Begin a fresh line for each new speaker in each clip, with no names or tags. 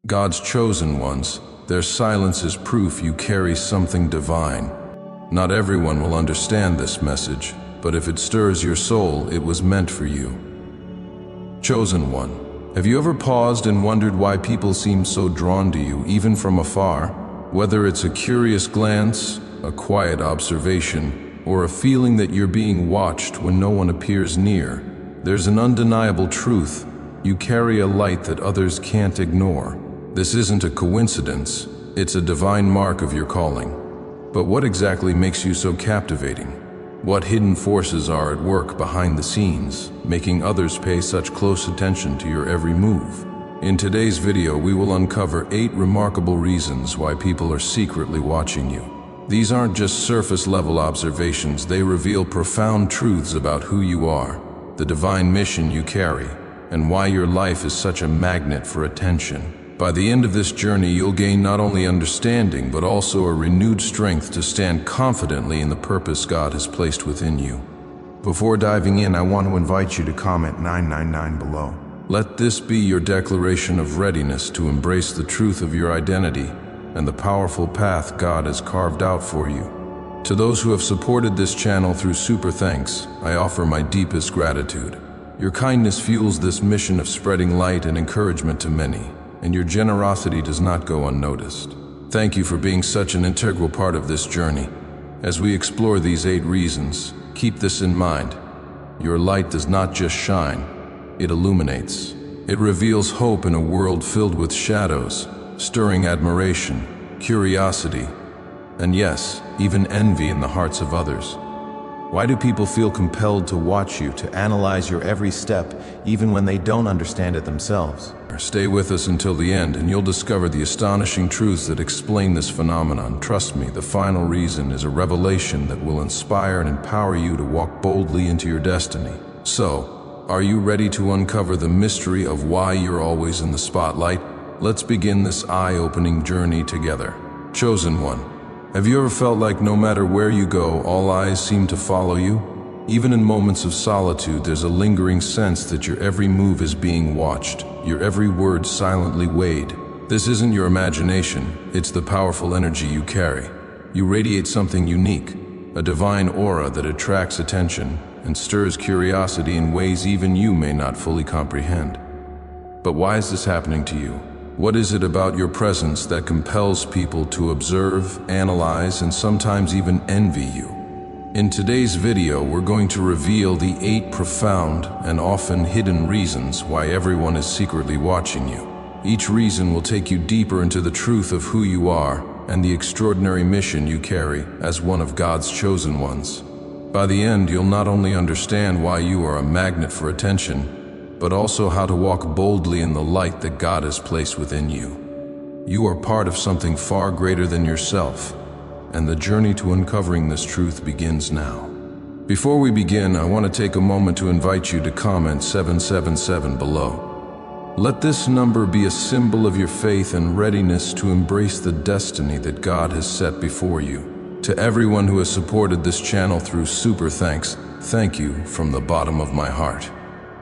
God's chosen ones, their silence is proof you carry something divine. Not everyone will understand this message, but if it stirs your soul, it was meant for you. Chosen one, have you ever paused and wondered why people seem so drawn to you, even from afar? Whether it's a curious glance, a quiet observation, or a feeling that you're being watched when no one appears near, there's an undeniable truth. You carry a light that others can't ignore. This isn't a coincidence, it's a divine mark of your calling. But what exactly makes you so captivating? What hidden forces are at work behind the scenes, making others pay such close attention to your every move? In today's video, we will uncover 8 remarkable reasons why people are secretly watching you. These aren't just surface-level observations, they reveal profound truths about who you are, the divine mission you carry, and why your life is such a magnet for attention. By the end of this journey, you'll gain not only understanding, but also a renewed strength to stand confidently in the purpose God has placed within you.
Before diving in, I want to invite you to comment 999 below.
Let this be your declaration of readiness to embrace the truth of your identity and the powerful path God has carved out for you. To those who have supported this channel through super thanks, I offer my deepest gratitude. Your kindness fuels this mission of spreading light and encouragement to many, and your generosity does not go unnoticed. Thank you for being such an integral part of this journey. As we explore these 8 reasons, keep this in mind. Your light does not just shine, it illuminates. It reveals hope in a world filled with shadows, stirring admiration, curiosity, and yes, even envy in the hearts of others. Why do people feel compelled to watch you, to analyze your every step, even when they don't understand it themselves? Stay with us until the end, and you'll discover the astonishing truths that explain this phenomenon. Trust me, the final reason is a revelation that will inspire and empower you to walk boldly into your destiny. So, are you ready to uncover the mystery of why you're always in the spotlight? Let's begin this eye-opening journey together. Chosen one. Have you ever felt like no matter where you go, all eyes seem to follow you? Even in moments of solitude, there's a lingering sense that your every move is being watched, your every word silently weighed. This isn't your imagination, it's the powerful energy you carry. You radiate something unique, a divine aura that attracts attention and stirs curiosity in ways even you may not fully comprehend. But why is this happening to you? What is it about your presence that compels people to observe, analyze, and sometimes even envy you? In today's video, we're going to reveal the 8 profound and often hidden reasons why everyone is secretly watching you. Each reason will take you deeper into the truth of who you are and the extraordinary mission you carry as one of God's chosen ones. By the end, you'll not only understand why you are a magnet for attention, but also how to walk boldly in the light that God has placed within you. You are part of something far greater than yourself, and the journey to uncovering this truth begins now. Before we begin, I want to take a moment to invite you to comment 777 below. Let this number be a symbol of your faith and readiness to embrace the destiny that God has set before you. To everyone who has supported this channel through super thanks, thank you from the bottom of my heart.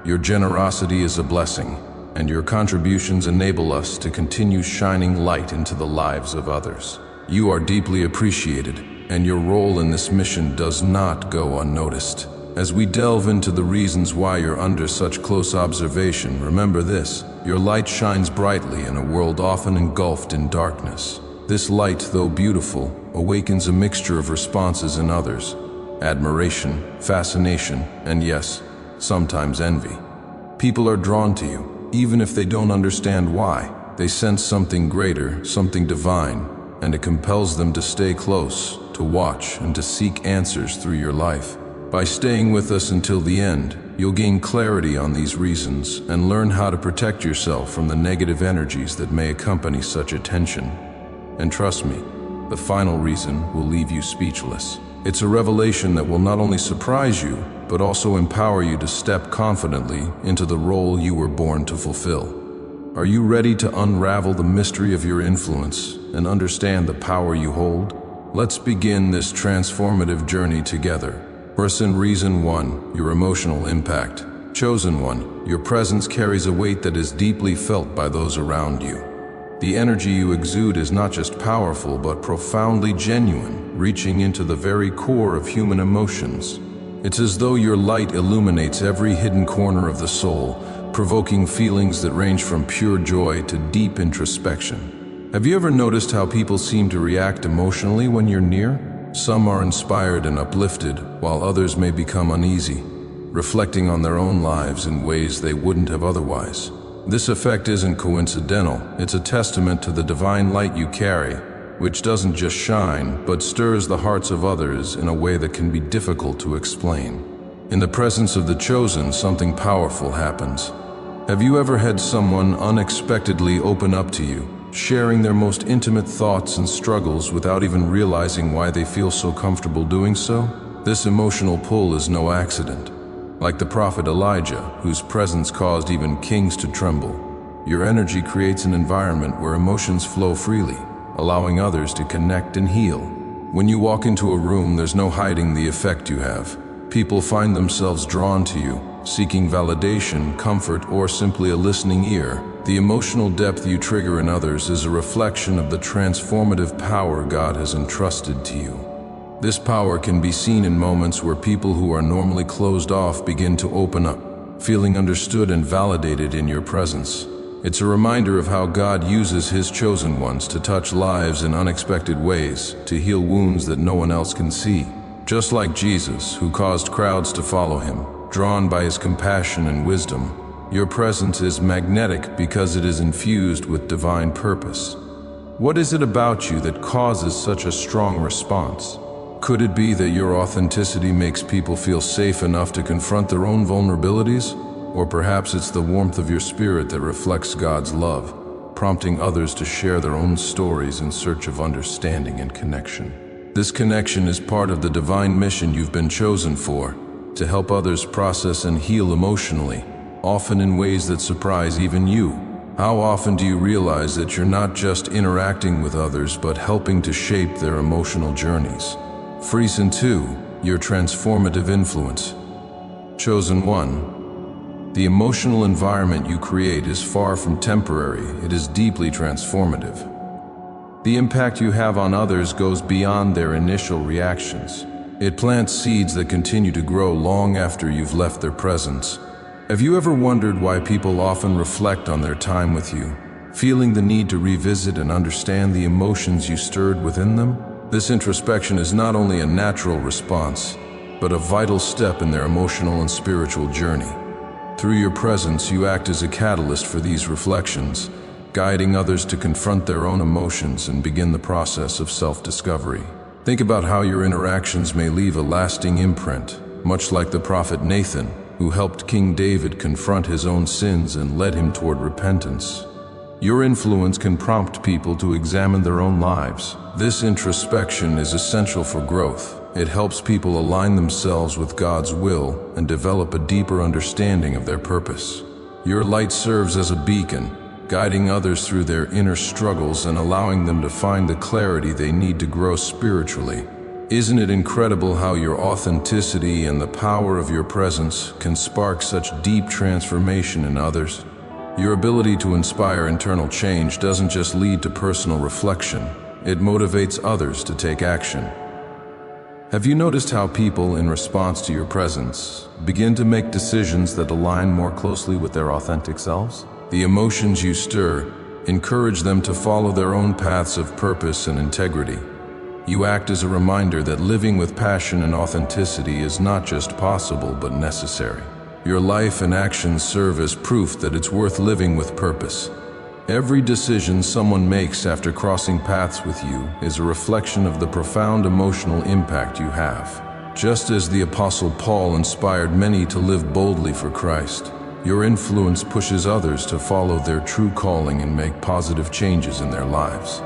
Your generosity is a blessing, and your contributions enable us to continue shining light into the lives of others. You are deeply appreciated, and your role in this mission does not go unnoticed. As we delve into the reasons why you're under such close observation, remember this: your light shines brightly in a world often engulfed in darkness. This light, though beautiful, awakens a mixture of responses in others: admiration, fascination, and yes, sometimes envy. People are drawn to you, even if they don't understand why. They sense something greater, something divine, and it compels them to stay close, to watch, and to seek answers through your life. By staying with us until the end, you'll gain clarity on these reasons and learn how to protect yourself from the negative energies that may accompany such attention. And trust me, the final reason will leave you speechless. It's a revelation that will not only surprise you, but also empower you to step confidently into the role you were born to fulfill. Are you ready to unravel the mystery of your influence and understand the power you hold? Let's begin this transformative journey together. Person Reason 1, your emotional impact. Chosen one, your presence carries a weight that is deeply felt by those around you. The energy you exude is not just powerful but profoundly genuine, reaching into the very core of human emotions. It's as though your light illuminates every hidden corner of the soul, provoking feelings that range from pure joy to deep introspection. Have you ever noticed how people seem to react emotionally when you're near? Some are inspired and uplifted, while others may become uneasy, reflecting on their own lives in ways they wouldn't have otherwise. This effect isn't coincidental, it's a testament to the divine light you carry, which doesn't just shine, but stirs the hearts of others in a way that can be difficult to explain. In the presence of the chosen, something powerful happens. Have you ever had someone unexpectedly open up to you, sharing their most intimate thoughts and struggles without even realizing why they feel so comfortable doing so? This emotional pull is no accident. Like the prophet Elijah, whose presence caused even kings to tremble, your energy creates an environment where emotions flow freely, allowing others to connect and heal. When you walk into a room, there's no hiding the effect you have. People find themselves drawn to you, seeking validation, comfort, or simply a listening ear. The emotional depth you trigger in others is a reflection of the transformative power God has entrusted to you. This power can be seen in moments where people who are normally closed off begin to open up, feeling understood and validated in your presence. It's a reminder of how God uses His chosen ones to touch lives in unexpected ways, to heal wounds that no one else can see. Just like Jesus, who caused crowds to follow Him, drawn by His compassion and wisdom, your presence is magnetic because it is infused with divine purpose. What is it about you that causes such a strong response? Could it be that your authenticity makes people feel safe enough to confront their own vulnerabilities? Or perhaps it's the warmth of your spirit that reflects God's love, prompting others to share their own stories in search of understanding and connection. This connection is part of the divine mission you've been chosen for, to help others process and heal emotionally, often in ways that surprise even you. How often do you realize that you're not just interacting with others, but helping to shape their emotional journeys? Friesen 2, your transformative influence. Chosen 1. The emotional environment you create is far from temporary, it is deeply transformative. The impact you have on others goes beyond their initial reactions. It plants seeds that continue to grow long after you've left their presence. Have you ever wondered why people often reflect on their time with you, feeling the need to revisit and understand the emotions you stirred within them? This introspection is not only a natural response, but a vital step in their emotional and spiritual journey. Through your presence, you act as a catalyst for these reflections, guiding others to confront their own emotions and begin the process of self-discovery. Think about how your interactions may leave a lasting imprint, much like the prophet Nathan, who helped King David confront his own sins and led him toward repentance. Your influence can prompt people to examine their own lives. This introspection is essential for growth. It helps people align themselves with God's will and develop a deeper understanding of their purpose. Your light serves as a beacon, guiding others through their inner struggles and allowing them to find the clarity they need to grow spiritually. Isn't it incredible how your authenticity and the power of your presence can spark such deep transformation in others? Your ability to inspire internal change doesn't just lead to personal reflection, it motivates others to take action. Have you noticed how people, in response to your presence, begin to make decisions that align more closely with their authentic selves? The emotions you stir encourage them to follow their own paths of purpose and integrity. You act as a reminder that living with passion and authenticity is not just possible but necessary. Your life and actions serve as proof that it's worth living with purpose. Every decision someone makes after crossing paths with you is a reflection of the profound emotional impact you have. Just as the Apostle Paul inspired many to live boldly for Christ, your influence pushes others to follow their true calling and make positive changes in their lives.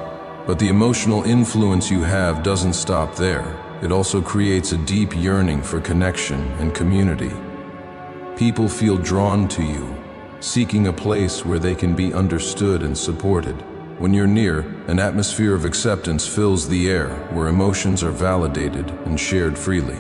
But the emotional influence you have doesn't stop there. It also creates a deep yearning for connection and community. People feel drawn to you, seeking a place where they can be understood and supported. When you're near, an atmosphere of acceptance fills the air, where emotions are validated and shared freely.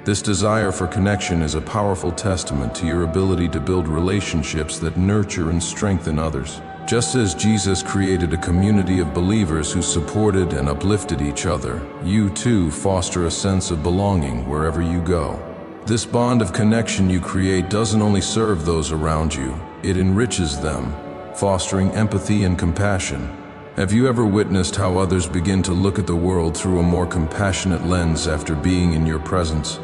This desire for connection is a powerful testament to your ability to build relationships that nurture and strengthen others. Just as Jesus created a community of believers who supported and uplifted each other, you too foster a sense of belonging wherever you go. This bond of connection you create doesn't only serve those around you, it enriches them, fostering empathy and compassion. Have you ever witnessed how others begin to look at the world through a more compassionate lens after being in your presence?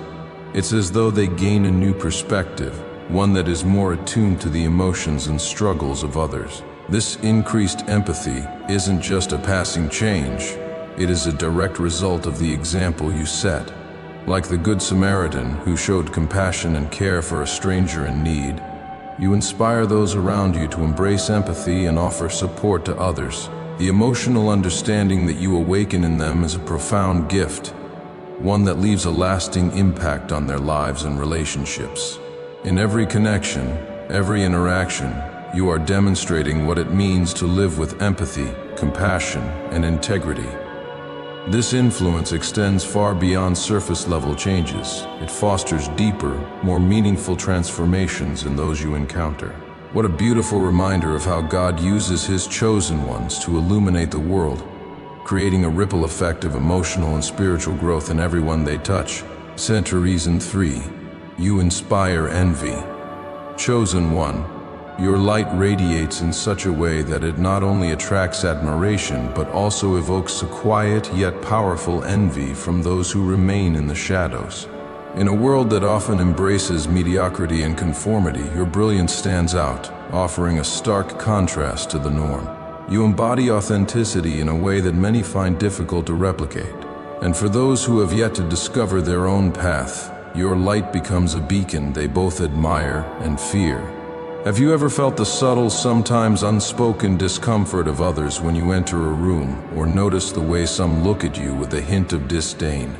It's as though they gain a new perspective, one that is more attuned to the emotions and struggles of others. This increased empathy isn't just a passing change, it is a direct result of the example you set. Like the Good Samaritan who showed compassion and care for a stranger in need, you inspire those around you to embrace empathy and offer support to others. The emotional understanding that you awaken in them is a profound gift, one that leaves a lasting impact on their lives and relationships. In every connection, every interaction, you are demonstrating what it means to live with empathy, compassion, and integrity. This influence extends far beyond surface-level changes. It fosters deeper, more meaningful transformations in those you encounter. What a beautiful reminder of how God uses His chosen ones to illuminate the world, creating a ripple effect of emotional and spiritual growth in everyone they touch. Center Reason 3. You inspire envy. Chosen one, your light radiates in such a way that it not only attracts admiration but also evokes a quiet yet powerful envy from those who remain in the shadows. In a world that often embraces mediocrity and conformity, your brilliance stands out, offering a stark contrast to the norm. You embody authenticity in a way that many find difficult to replicate. And for those who have yet to discover their own path, your light becomes a beacon they both admire and fear. Have you ever felt the subtle, sometimes unspoken discomfort of others when you enter a room, or noticed the way some look at you with a hint of disdain?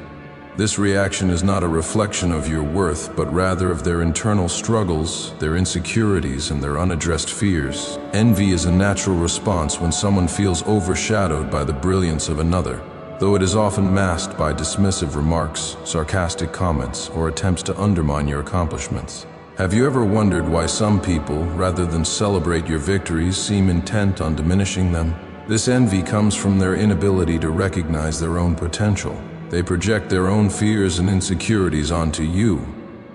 This reaction is not a reflection of your worth, but rather of their internal struggles, their insecurities, and their unaddressed fears. Envy is a natural response when someone feels overshadowed by the brilliance of another, though it is often masked by dismissive remarks, sarcastic comments, or attempts to undermine your accomplishments. Have you ever wondered why some people, rather than celebrate your victories, seem intent on diminishing them? This envy comes from their inability to recognize their own potential. They project their own fears and insecurities onto you,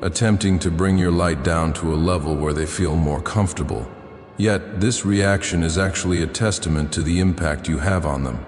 attempting to bring your light down to a level where they feel more comfortable. Yet, this reaction is actually a testament to the impact you have on them.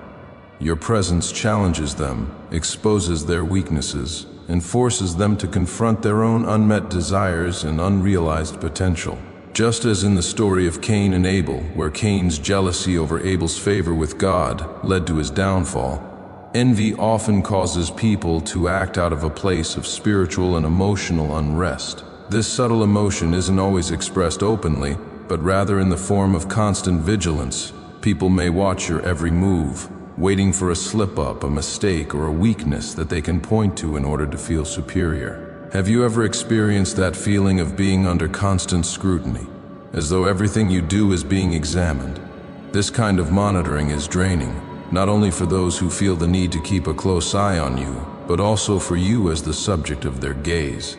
Your presence challenges them, exposes their weaknesses, and forces them to confront their own unmet desires and unrealized potential. Just as in the story of Cain and Abel, where Cain's jealousy over Abel's favor with God led to his downfall, envy often causes people to act out of a place of spiritual and emotional unrest. This subtle emotion isn't always expressed openly, but rather in the form of constant vigilance. People may watch your every move, waiting for a slip-up, a mistake, or a weakness that they can point to in order to feel superior. Have you ever experienced that feeling of being under constant scrutiny, as though everything you do is being examined? This kind of monitoring is draining, not only for those who feel the need to keep a close eye on you, but also for you as the subject of their gaze.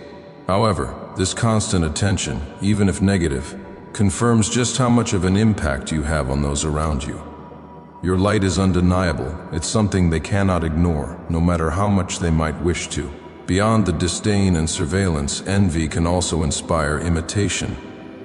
However, this constant attention, even if negative, confirms just how much of an impact you have on those around you. Your light is undeniable. It's something they cannot ignore, no matter how much they might wish to. Beyond the disdain and surveillance, envy can also inspire imitation.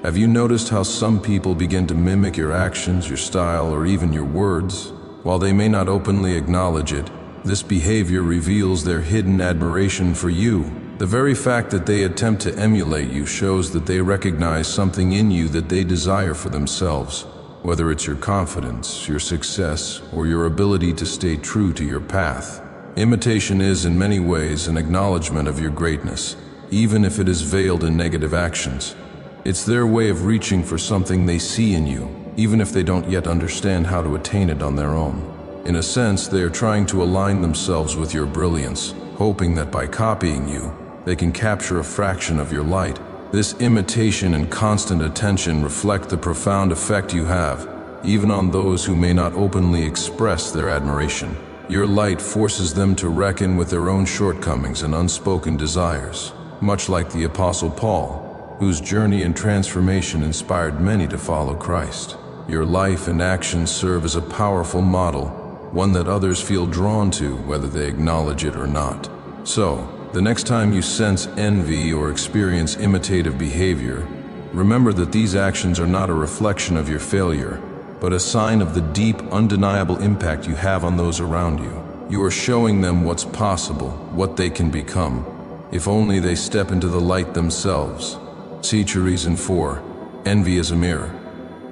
Have you noticed how some people begin to mimic your actions, your style, or even your words? While they may not openly acknowledge it, this behavior reveals their hidden admiration for you. The very fact that they attempt to emulate you shows that they recognize something in you that they desire for themselves. Whether it's your confidence, your success, or your ability to stay true to your path. Imitation is, in many ways, an acknowledgement of your greatness, even if it is veiled in negative actions. It's their way of reaching for something they see in you, even if they don't yet understand how to attain it on their own. In a sense, they are trying to align themselves with your brilliance, hoping that by copying you, they can capture a fraction of your light. This imitation and constant attention reflect the profound effect you have, even on those who may not openly express their admiration. Your light forces them to reckon with their own shortcomings and unspoken desires, much like the Apostle Paul, whose journey and transformation inspired many to follow Christ. Your life and actions serve as a powerful model, one that others feel drawn to whether they acknowledge it or not. So, the next time you sense envy or experience imitative behavior, remember that these actions are not a reflection of your failure, but a sign of the deep, undeniable impact you have on those around you. You are showing them what's possible, what they can become, if only they step into the light themselves. Teacher reason 4. Envy is a mirror.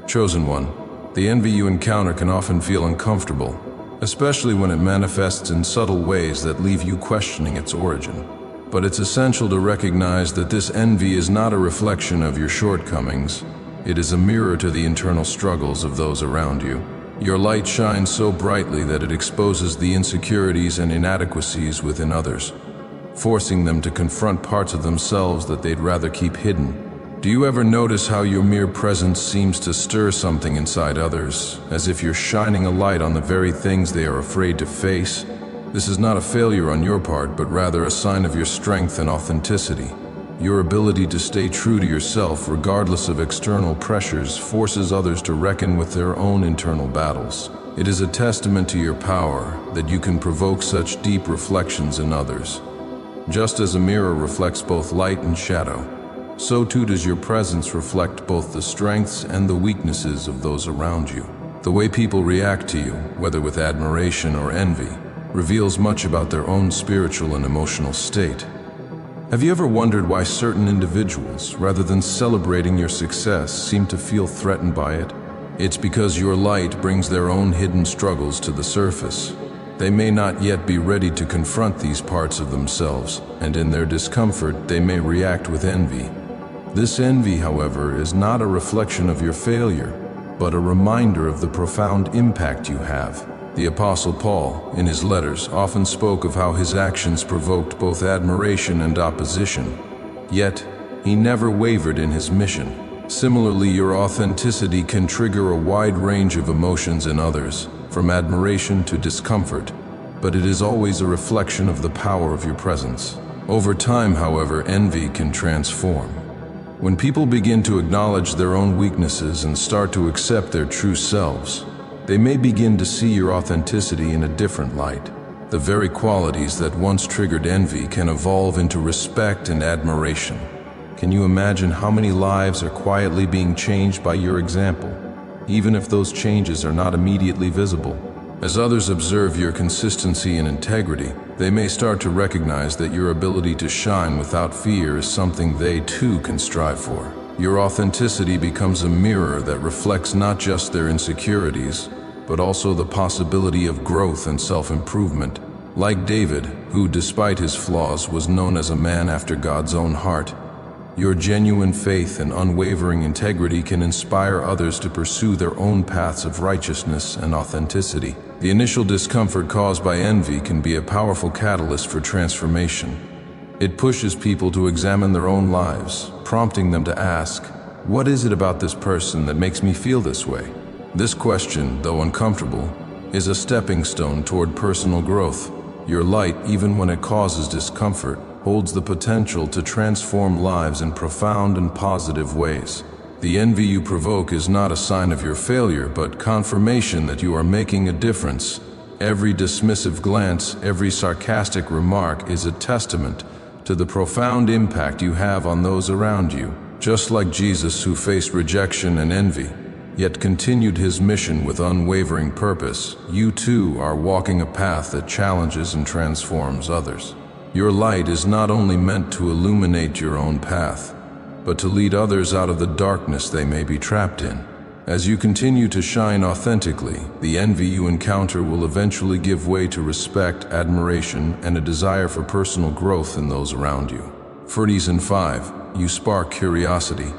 Chosen one, the envy you encounter can often feel uncomfortable, especially when it manifests in subtle ways that leave you questioning its origin. But it's essential to recognize that this envy is not a reflection of your shortcomings. It is a mirror to the internal struggles of those around you. Your light shines so brightly that it exposes the insecurities and inadequacies within others, forcing them to confront parts of themselves that they'd rather keep hidden. Do you ever notice how your mere presence seems to stir something inside others, as if you're shining a light on the very things they are afraid to face? This is not a failure on your part, but rather a sign of your strength and authenticity. Your ability to stay true to yourself, regardless of external pressures, forces others to reckon with their own internal battles. It is a testament to your power that you can provoke such deep reflections in others. Just as a mirror reflects both light and shadow, so too does your presence reflect both the strengths and the weaknesses of those around you. The way people react to you, whether with admiration or envy, reveals much about their own spiritual and emotional state. Have you ever wondered why certain individuals, rather than celebrating your success, seem to feel threatened by it? It's because your light brings their own hidden struggles to the surface. They may not yet be ready to confront these parts of themselves, and in their discomfort, they may react with envy. This envy, however, is not a reflection of your failure, but a reminder of the profound impact you have. The Apostle Paul, in his letters, often spoke of how his actions provoked both admiration and opposition. Yet, he never wavered in his mission. Similarly, your authenticity can trigger a wide range of emotions in others, from admiration to discomfort, but it is always a reflection of the power of your presence. Over time, however, envy can transform. When people begin to acknowledge their own weaknesses and start to accept their true selves, they may begin to see your authenticity in a different light. The very qualities that once triggered envy can evolve into respect and admiration. Can you imagine how many lives are quietly being changed by your example, even if those changes are not immediately visible? As others observe your consistency and integrity, they may start to recognize that your ability to shine without fear is something they too can strive for. Your authenticity becomes a mirror that reflects not just their insecurities, but also the possibility of growth and self-improvement. Like David, who despite his flaws was known as a man after God's own heart, your genuine faith and unwavering integrity can inspire others to pursue their own paths of righteousness and authenticity. The initial discomfort caused by envy can be a powerful catalyst for transformation. It pushes people to examine their own lives, prompting them to ask, "What is it about this person that makes me feel this way?" This question, though uncomfortable, is a stepping stone toward personal growth. Your light, even when it causes discomfort, holds the potential to transform lives in profound and positive ways. The envy you provoke is not a sign of your failure, but confirmation that you are making a difference. Every dismissive glance, every sarcastic remark is a testament to the profound impact you have on those around you. Just like Jesus, who faced rejection and envy, yet continued his mission with unwavering purpose, you too are walking a path that challenges and transforms others. Your light is not only meant to illuminate your own path, but to lead others out of the darkness they may be trapped in. As you continue to shine authentically, the envy you encounter will eventually give way to respect, admiration, and a desire for personal growth in those around you. For reason 5, you spark curiosity.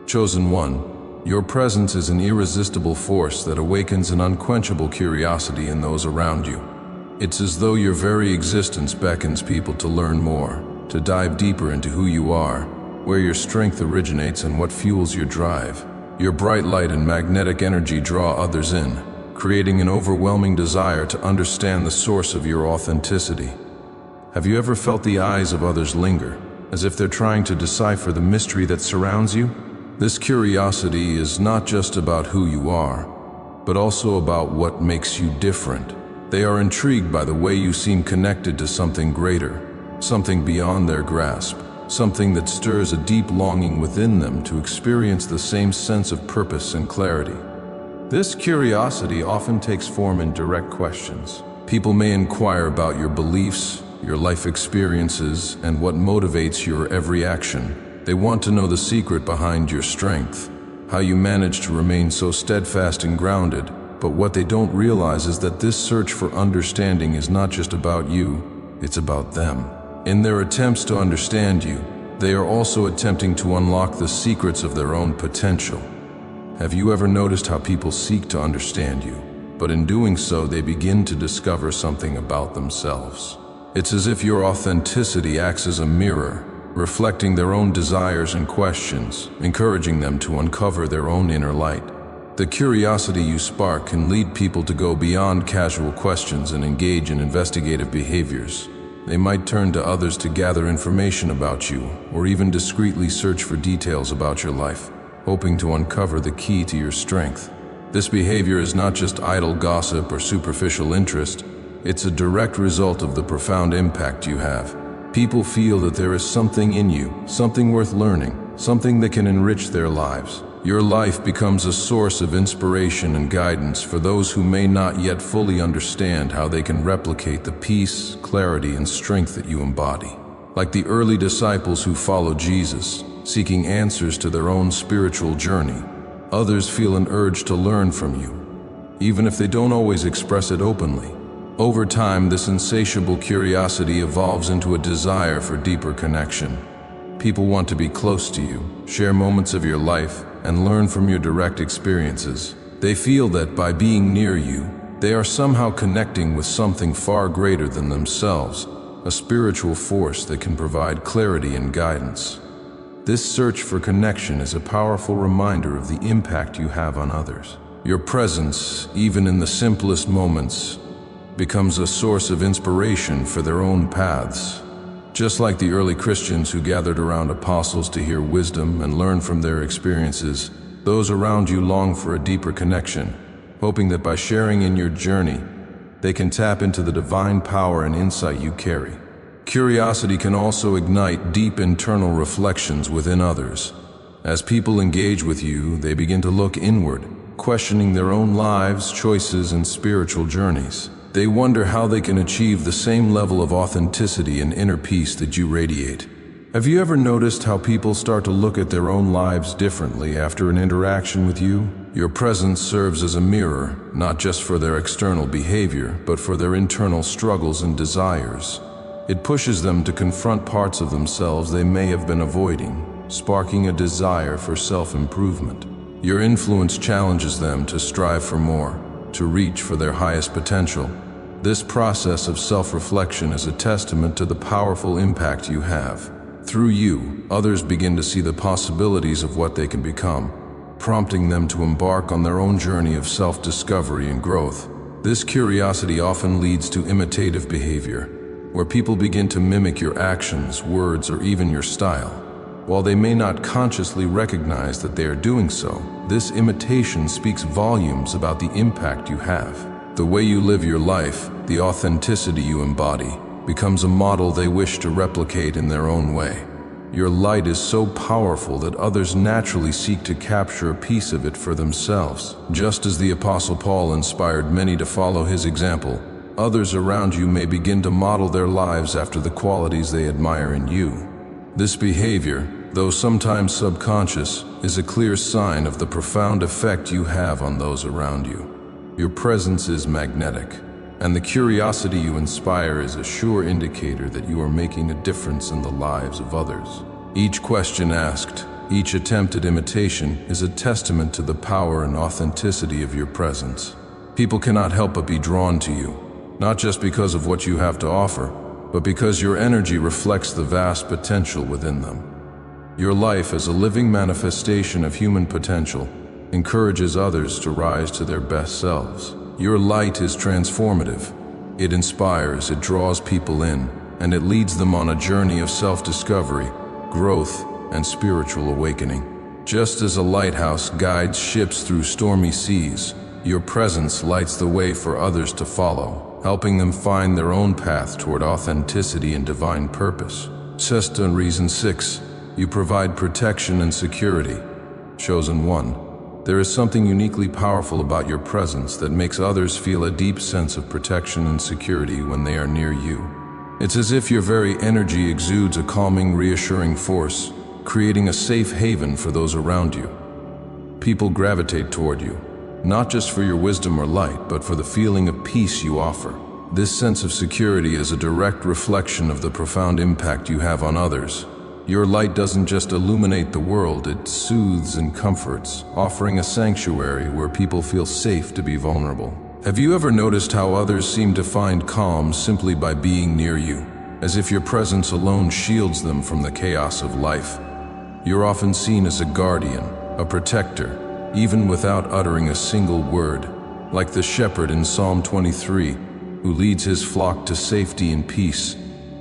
Chosen one, your presence is an irresistible force that awakens an unquenchable curiosity in those around you. It's as though your very existence beckons people to learn more, to dive deeper into who you are, where your strength originates and what fuels your drive. Your bright light and magnetic energy draw others in, creating an overwhelming desire to understand the source of your authenticity. Have you ever felt the eyes of others linger, as if they're trying to decipher the mystery that surrounds you? This curiosity is not just about who you are, but also about what makes you different. They are intrigued by the way you seem connected to something greater, something beyond their grasp, something that stirs a deep longing within them to experience the same sense of purpose and clarity. This curiosity often takes form in direct questions. People may inquire about your beliefs, your life experiences, and what motivates your every action. They want to know the secret behind your strength, how you manage to remain so steadfast and grounded. But what they don't realize is that this search for understanding is not just about you, it's about them. In their attempts to understand you, they are also attempting to unlock the secrets of their own potential. Have you ever noticed how people seek to understand you, but in doing so they begin to discover something about themselves? It's as if your authenticity acts as a mirror, reflecting their own desires and questions, encouraging them to uncover their own inner light. The curiosity you spark can lead people to go beyond casual questions and engage in investigative behaviors. They might turn to others to gather information about you, or even discreetly search for details about your life, hoping to uncover the key to your strength. This behavior is not just idle gossip or superficial interest, it's a direct result of the profound impact you have. People feel that there is something in you, something worth learning, something that can enrich their lives. Your life becomes a source of inspiration and guidance for those who may not yet fully understand how they can replicate the peace, clarity, and strength that you embody. Like the early disciples who followed Jesus, seeking answers to their own spiritual journey, others feel an urge to learn from you, even if they don't always express it openly. Over time, this insatiable curiosity evolves into a desire for deeper connection. People want to be close to you, share moments of your life, and learn from your direct experiences. They feel that by being near you, they are somehow connecting with something far greater than themselves, a spiritual force that can provide clarity and guidance. This search for connection is a powerful reminder of the impact you have on others. Your presence, even in the simplest moments, becomes a source of inspiration for their own paths. Just like the early Christians who gathered around apostles to hear wisdom and learn from their experiences, those around you long for a deeper connection, hoping that by sharing in your journey, they can tap into the divine power and insight you carry. Curiosity can also ignite deep internal reflections within others. As people engage with you, they begin to look inward, questioning their own lives, choices, and spiritual journeys. They wonder how they can achieve the same level of authenticity and inner peace that you radiate. Have you ever noticed how people start to look at their own lives differently after an interaction with you? Your presence serves as a mirror, not just for their external behavior, but for their internal struggles and desires. It pushes them to confront parts of themselves they may have been avoiding, sparking a desire for self-improvement. Your influence challenges them to strive for more, to reach for their highest potential. This process of self-reflection is a testament to the powerful impact you have. Through you, others begin to see the possibilities of what they can become, prompting them to embark on their own journey of self-discovery and growth. This curiosity often leads to imitative behavior, where people begin to mimic your actions, words, or even your style. While they may not consciously recognize that they are doing so, this imitation speaks volumes about the impact you have. The way you live your life, the authenticity you embody, becomes a model they wish to replicate in their own way. Your light is so powerful that others naturally seek to capture a piece of it for themselves. Just as the Apostle Paul inspired many to follow his example, others around you may begin to model their lives after the qualities they admire in you. This behavior, though sometimes subconscious, is a clear sign of the profound effect you have on those around you. Your presence is magnetic, and the curiosity you inspire is a sure indicator that you are making a difference in the lives of others. Each question asked, each attempt at imitation is a testament to the power and authenticity of your presence. People cannot help but be drawn to you, not just because of what you have to offer, but because your energy reflects the vast potential within them. Your life as a living manifestation of human potential encourages others to rise to their best selves. Your light is transformative. It inspires, it draws people in, and it leads them on a journey of self-discovery, growth, and spiritual awakening. Just as a lighthouse guides ships through stormy seas, your presence lights the way for others to follow, helping them find their own path toward authenticity and divine purpose. Sesta reason 6. You provide protection and security. Chosen one. There is something uniquely powerful about your presence that makes others feel a deep sense of protection and security when they are near you. It's as if your very energy exudes a calming, reassuring force, creating a safe haven for those around you. People gravitate toward you, not just for your wisdom or light, but for the feeling of peace you offer. This sense of security is a direct reflection of the profound impact you have on others. Your light doesn't just illuminate the world, it soothes and comforts, offering a sanctuary where people feel safe to be vulnerable. Have you ever noticed how others seem to find calm simply by being near you, as if your presence alone shields them from the chaos of life? You're often seen as a guardian, a protector, even without uttering a single word, like the shepherd in Psalm 23, who leads his flock to safety and peace.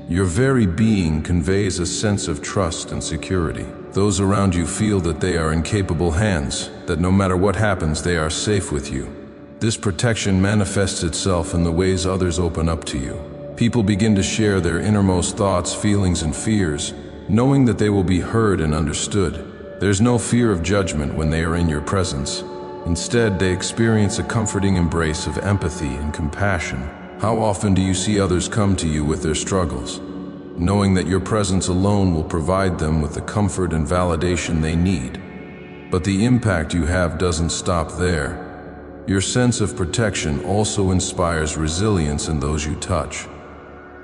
Your very being conveys a sense of trust and security. Those around you feel that they are in capable hands, that no matter what happens, they are safe with you. This protection manifests itself in the ways others open up to you. People begin to share their innermost thoughts, feelings, and fears, knowing that they will be heard and understood. There's no fear of judgment when they are in your presence. Instead, they experience a comforting embrace of empathy and compassion. How often do you see others come to you with their struggles, knowing that your presence alone will provide them with the comfort and validation they need? But the impact you have doesn't stop there. Your sense of protection also inspires resilience in those you touch.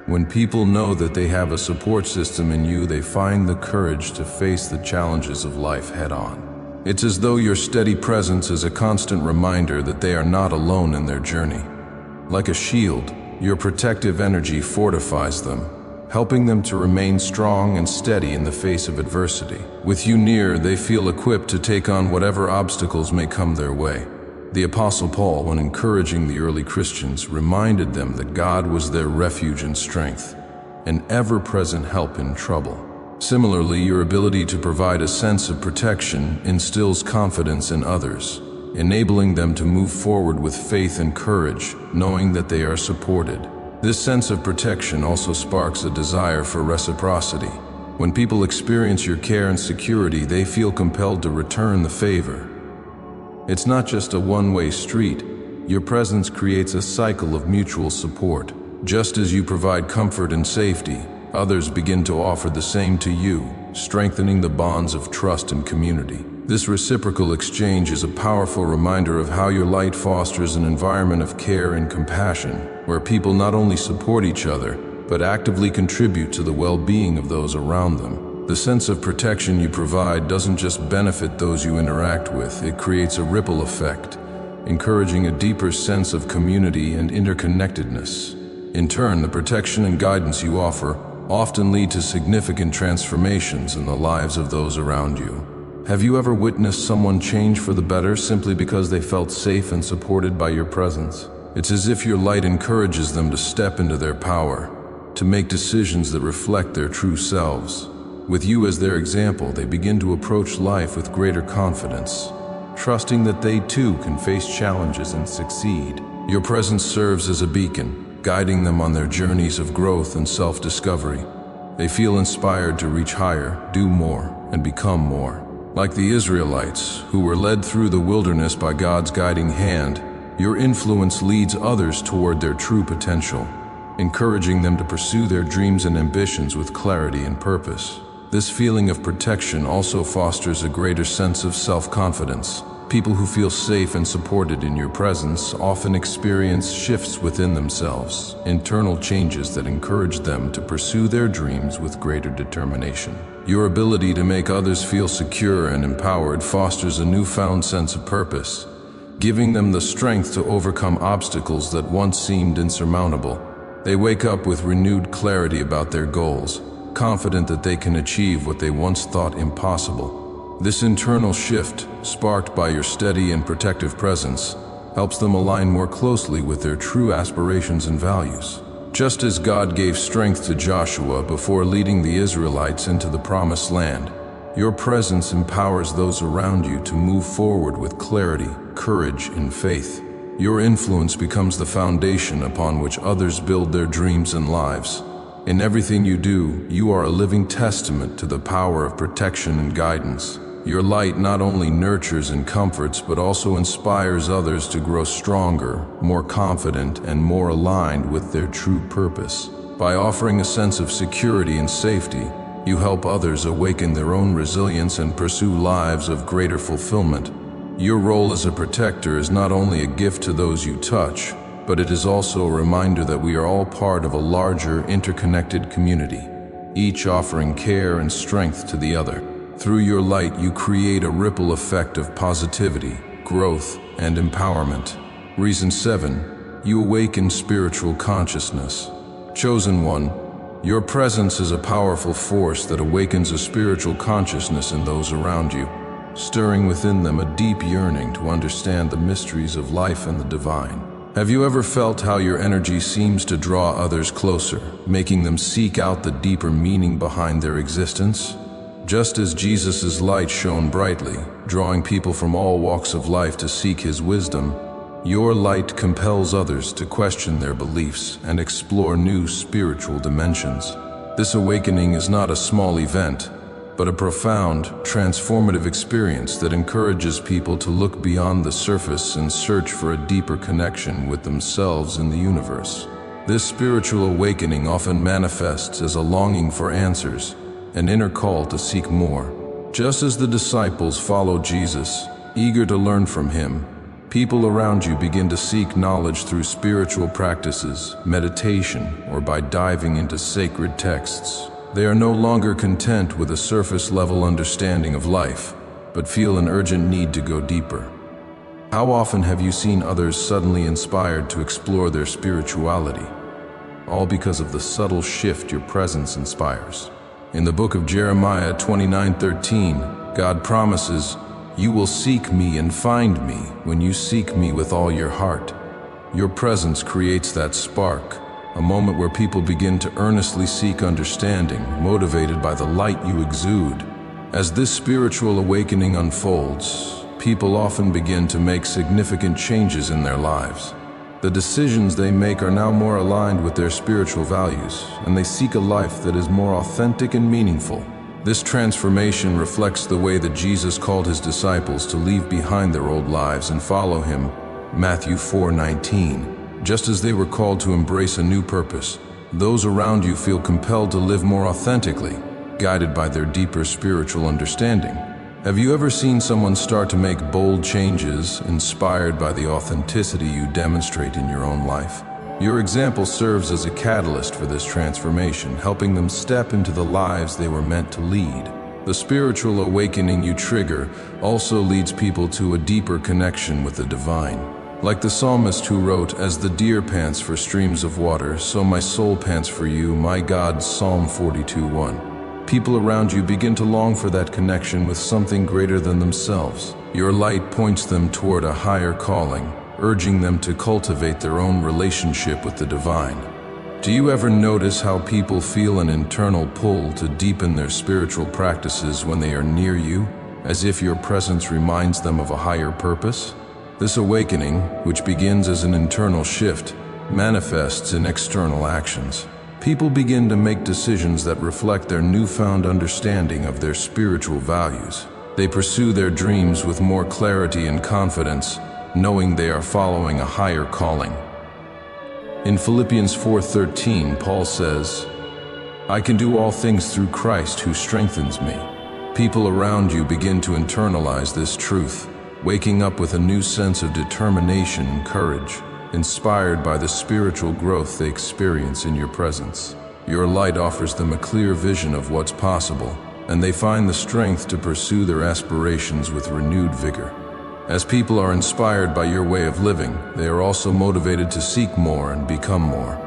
When people know that they have a support system in you, they find the courage to face the challenges of life head-on. It's as though your steady presence is a constant reminder that they are not alone in their journey. Like a shield, your protective energy fortifies them, helping them to remain strong and steady in the face of adversity. With you near, they feel equipped to take on whatever obstacles may come their way. The Apostle Paul, when encouraging the early Christians, reminded them that God was their refuge and strength, an ever-present help in trouble. Similarly, your ability to provide a sense of protection instills confidence in others, enabling them to move forward with faith and courage, knowing that they are supported. This sense of protection also sparks a desire for reciprocity. When people experience your care and security, they feel compelled to return the favor. It's not just a one-way street. Your presence creates a cycle of mutual support. Just as you provide comfort and safety, others begin to offer the same to you, strengthening the bonds of trust and community. This reciprocal exchange is a powerful reminder of how your light fosters an environment of care and compassion, where people not only support each other, but actively contribute to the well-being of those around them. The sense of protection you provide doesn't just benefit those you interact with, it creates a ripple effect, encouraging a deeper sense of community and interconnectedness. In turn, the protection and guidance you offer often lead to significant transformations in the lives of those around you. Have you ever witnessed someone change for the better simply because they felt safe and supported by your presence? It's as if your light encourages them to step into their power, to make decisions that reflect their true selves. With you as their example, they begin to approach life with greater confidence, trusting that they too can face challenges and succeed. Your presence serves as a beacon, guiding them on their journeys of growth and self-discovery. They feel inspired to reach higher, do more, and become more. Like the Israelites, who were led through the wilderness by God's guiding hand, your influence leads others toward their true potential, encouraging them to pursue their dreams and ambitions with clarity and purpose. This feeling of protection also fosters a greater sense of self-confidence. People who feel safe and supported in your presence often experience shifts within themselves, internal changes that encourage them to pursue their dreams with greater determination. Your ability to make others feel secure and empowered fosters a newfound sense of purpose, giving them the strength to overcome obstacles that once seemed insurmountable. They wake up with renewed clarity about their goals, confident that they can achieve what they once thought impossible. This internal shift, sparked by your steady and protective presence, helps them align more closely with their true aspirations and values. Just as God gave strength to Joshua before leading the Israelites into the Promised Land, Your presence empowers those around you to move forward with clarity, courage, and faith. Your influence becomes the foundation upon which others build their dreams and lives. In everything you do, you are a living testament to the power of protection and guidance. Your light not only nurtures and comforts, but also inspires others to grow stronger, more confident, and more aligned with their true purpose. By offering a sense of security and safety, you help others awaken their own resilience and pursue lives of greater fulfillment. Your role as a protector is not only a gift to those you touch, but it is also a reminder that we are all part of a larger, interconnected community, each offering care and strength to the other. Through your light, you create a ripple effect of positivity, growth, and empowerment. Reason 7. You awaken spiritual consciousness. Chosen one, your presence is a powerful force that awakens a spiritual consciousness in those around you, stirring within them a deep yearning to understand the mysteries of life and the divine. Have you ever felt how your energy seems to draw others closer, making them seek out the deeper meaning behind their existence? Just as Jesus' light shone brightly, drawing people from all walks of life to seek his wisdom, your light compels others to question their beliefs and explore new spiritual dimensions. This awakening is not a small event, but a profound, transformative experience that encourages people to look beyond the surface and search for a deeper connection with themselves and the universe. This spiritual awakening often manifests as a longing for answers, an inner call to seek more. Just as the disciples followed Jesus, eager to learn from him, people around you begin to seek knowledge through spiritual practices, meditation, or by diving into sacred texts. They are no longer content with a surface-level understanding of life, but feel an urgent need to go deeper. How often have you seen others suddenly inspired to explore their spirituality? All because of the subtle shift your presence inspires. In the book of Jeremiah 29:13, God promises, "You will seek me and find me when you seek me with all your heart." Your presence creates that spark, a moment where people begin to earnestly seek understanding, motivated by the light you exude. As this spiritual awakening unfolds, people often begin to make significant changes in their lives. The decisions they make are now more aligned with their spiritual values, and they seek a life that is more authentic and meaningful. This transformation reflects the way that Jesus called his disciples to leave behind their old lives and follow him, Matthew 4:19. Just as they were called to embrace a new purpose, those around you feel compelled to live more authentically, guided by their deeper spiritual understanding. Have you ever seen someone start to make bold changes, inspired by the authenticity you demonstrate in your own life? Your example serves as a catalyst for this transformation, helping them step into the lives they were meant to lead. The spiritual awakening you trigger also leads people to a deeper connection with the divine. Like the psalmist who wrote, "As the deer pants for streams of water, so my soul pants for you, my God," Psalm 42:1. People around you begin to long for that connection with something greater than themselves. Your light points them toward a higher calling, urging them to cultivate their own relationship with the divine. Do you ever notice how people feel an internal pull to deepen their spiritual practices when they are near you, as if your presence reminds them of a higher purpose? This awakening, which begins as an internal shift, manifests in external actions. People begin to make decisions that reflect their newfound understanding of their spiritual values. They pursue their dreams with more clarity and confidence, knowing they are following a higher calling. In Philippians 4:13, Paul says, "I can do all things through Christ who strengthens me." People around you begin to internalize this truth, waking up with a new sense of determination and courage, inspired by the spiritual growth they experience in your presence. Your light offers them a clear vision of what's possible, and they find the strength to pursue their aspirations with renewed vigor. As people are inspired by your way of living, they are also motivated to seek more and become more.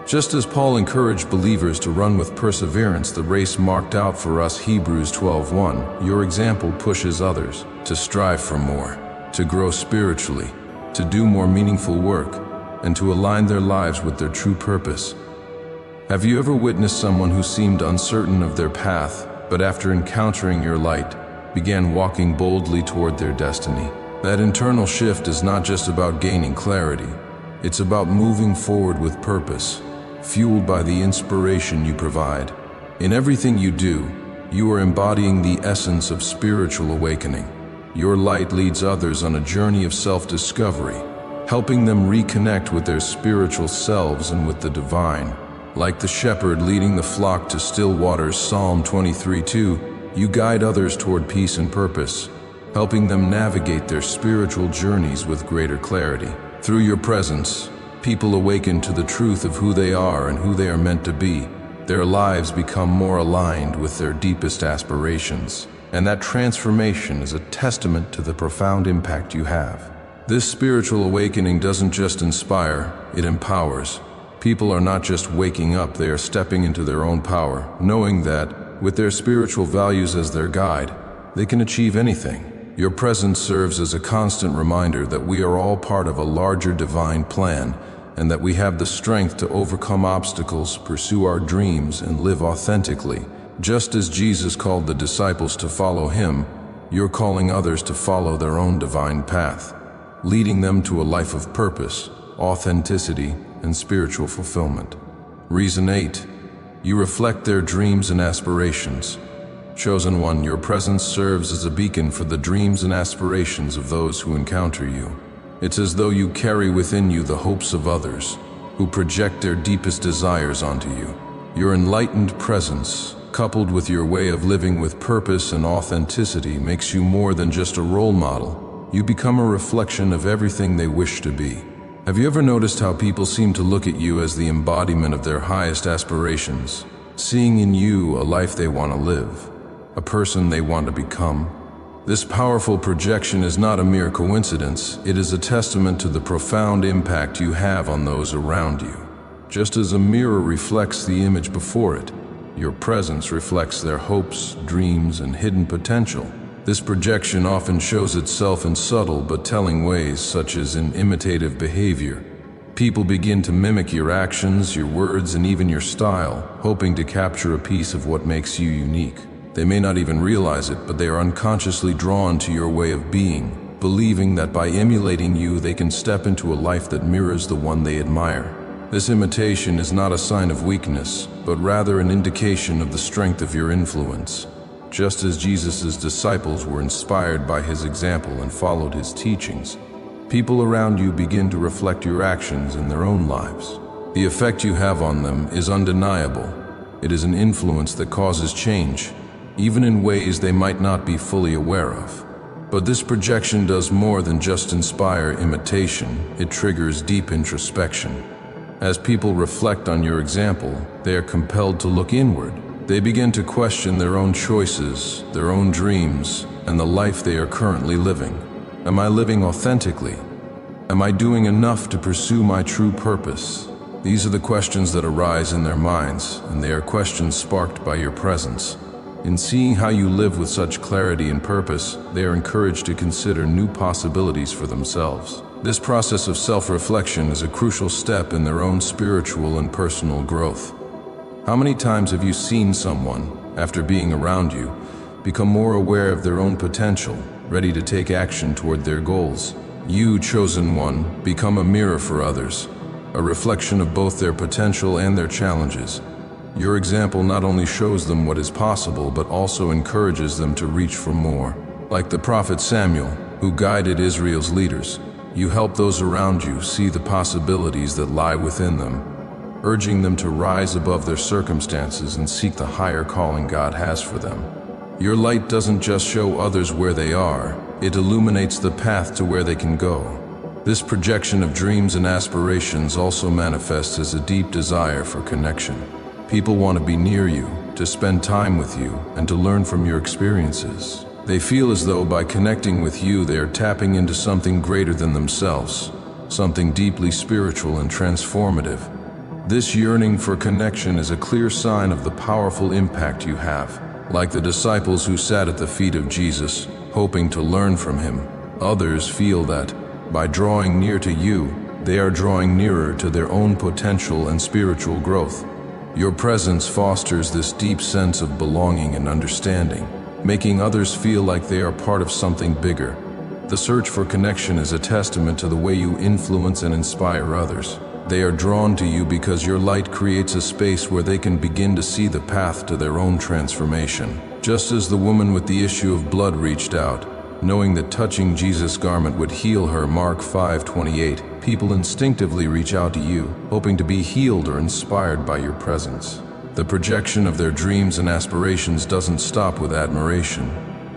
Just as Paul encouraged believers to run with perseverance the race marked out for us, Hebrews 12:1, your example pushes others to strive for more, to grow spiritually, to do more meaningful work, and to align their lives with their true purpose. Have you ever witnessed someone who seemed uncertain of their path, but after encountering your light, began walking boldly toward their destiny. That internal shift is not just about gaining clarity, it's about moving forward with purpose, fueled by the inspiration you provide. In everything you do, you are embodying the essence of spiritual awakening. Your light leads others on a journey of self-discovery, helping them reconnect with their spiritual selves and with the divine. Like the shepherd leading the flock to still waters, Psalm 23:2, you guide others toward peace and purpose, helping them navigate their spiritual journeys with greater clarity. Through your presence, people awaken to the truth of who they are and who they are meant to be. Their lives become more aligned with their deepest aspirations, and that transformation is a testament to the profound impact you have. This spiritual awakening doesn't just inspire, it empowers. People are not just waking up, they are stepping into their own power, knowing that, with their spiritual values as their guide, they can achieve anything. Your presence serves as a constant reminder that we are all part of a larger divine plan, and that we have the strength to overcome obstacles, pursue our dreams, and live authentically. Just as Jesus called the disciples to follow him, you're calling others to follow their own divine path, leading them to a life of purpose, authenticity, and spiritual fulfillment. Reason 8. You reflect their dreams and aspirations. Chosen one, your presence serves as a beacon for the dreams and aspirations of those who encounter you. It's as though you carry within you the hopes of others, who project their deepest desires onto you. Your enlightened presence, coupled with your way of living with purpose and authenticity, makes you more than just a role model. You become a reflection of everything they wish to be. Have you ever noticed how people seem to look at you as the embodiment of their highest aspirations, seeing in you a life they want to live, a person they want to become? This powerful projection is not a mere coincidence, it is a testament to the profound impact you have on those around you. Just as a mirror reflects the image before it, your presence reflects their hopes, dreams, and hidden potential. This projection often shows itself in subtle but telling ways, such as in imitative behavior. People begin to mimic your actions, your words, and even your style, hoping to capture a piece of what makes you unique. They may not even realize it, but they are unconsciously drawn to your way of being, believing that by emulating you they can step into a life that mirrors the one they admire. This imitation is not a sign of weakness, but rather an indication of the strength of your influence. Just as Jesus' disciples were inspired by his example and followed his teachings, people around you begin to reflect your actions in their own lives. The effect you have on them is undeniable. It is an influence that causes change, even in ways they might not be fully aware of. But this projection does more than just inspire imitation, it triggers deep introspection. As people reflect on your example, they are compelled to look inward. They begin to question their own choices, their own dreams, and the life they are currently living. Am I living authentically? Am I doing enough to pursue my true purpose? These are the questions that arise in their minds, and they are questions sparked by your presence. In seeing how you live with such clarity and purpose, they are encouraged to consider new possibilities for themselves. This process of self-reflection is a crucial step in their own spiritual and personal growth. How many times have you seen someone, after being around you, become more aware of their own potential, ready to take action toward their goals? You, chosen one, become a mirror for others, a reflection of both their potential and their challenges. Your example not only shows them what is possible, but also encourages them to reach for more. Like the prophet Samuel, who guided Israel's leaders, you help those around you see the possibilities that lie within them, urging them to rise above their circumstances and seek the higher calling God has for them. Your light doesn't just show others where they are, it illuminates the path to where they can go. This projection of dreams and aspirations also manifests as a deep desire for connection. People want to be near you, to spend time with you, and to learn from your experiences. They feel as though by connecting with you they are tapping into something greater than themselves, something deeply spiritual and transformative. This yearning for connection is a clear sign of the powerful impact you have. Like the disciples who sat at the feet of Jesus, hoping to learn from him, others feel that, by drawing near to you, they are drawing nearer to their own potential and spiritual growth. Your presence fosters this deep sense of belonging and understanding, making others feel like they are part of something bigger. The search for connection is a testament to the way you influence and inspire others. They are drawn to you because your light creates a space where they can begin to see the path to their own transformation. Just as the woman with the issue of blood reached out, knowing that touching Jesus' garment would heal her, Mark 5:28, people instinctively reach out to you, hoping to be healed or inspired by your presence. The projection of their dreams and aspirations doesn't stop with admiration.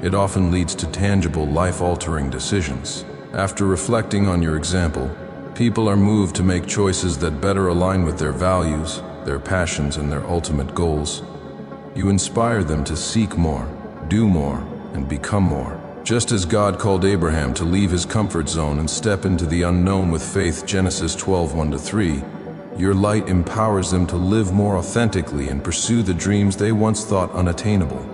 It often leads to tangible, life-altering decisions. After reflecting on your example, people are moved to make choices that better align with their values, their passions, and their ultimate goals. You inspire them to seek more, do more, and become more. Just as God called Abraham to leave his comfort zone and step into the unknown with faith, Genesis 12:1-3, your light empowers them to live more authentically and pursue the dreams they once thought unattainable.